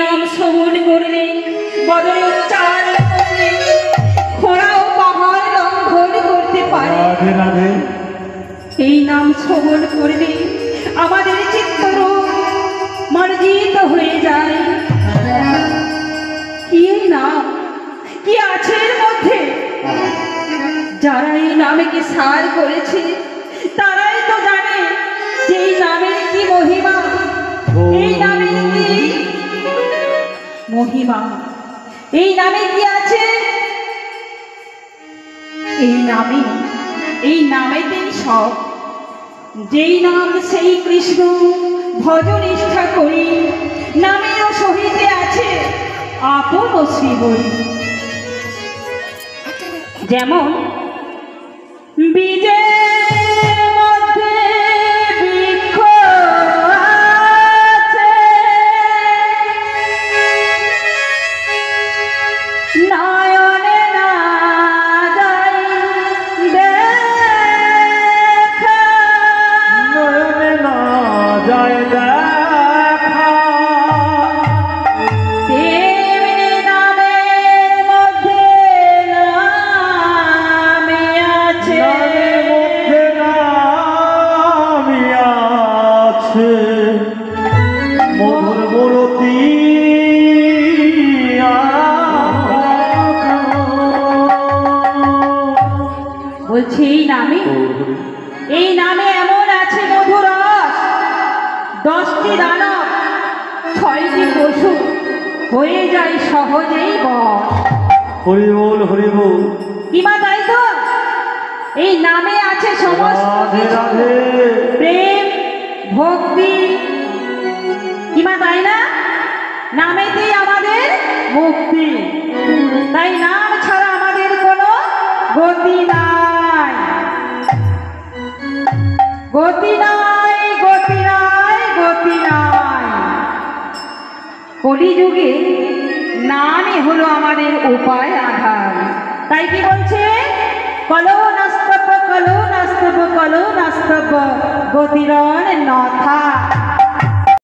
নাম শ্রবণ করলে, বদলে উচ্চারণ করলে খোঁড়াও পাহাড় লঙ্ঘন করতে পারে। রাধে রাধে। এই নাম শ্রবণ করলে আমাদের চিত্তরূপ মার্জিত হয়ে যায়। কি নাম, কি আছে এর মধ্যে? যারা এই নামকে সার করেছে তারাই তো জানে যে এই নামের কি মহিমা, এই নামের কি মহিমা, এই নামে কি আছে। এই নামেতেই সব। যেই নাম সেই কৃষ্ণ ভজনিষ্ঠা করি, নামেরও সহিতে আছে আপন শ্রীবরী। যেমন বীজে বলছি এই নামে এমন আছে মধুর রস। 10টি দানব 6টি পশু হয়ে যায় সহজেই বশ। হরি বল হরি বল। কিমা তাই তো? এই নামে আছে সমস্ত কিছু, প্রেম ভক্তি। কিমা তাই না? নামেতেই আমাদের মুক্তি। তাই নাম ছাড়া আমাদের কোনো গতি নাই, গতি নাই, গতি নাই, গতি নাই। কলিযুগে নামই হলো আমাদের উপায় আধার। তাই কি বলছে? কলো নাস্তব, কলো নাস্তব, কলো নাস্তব, গতিরণ নথা।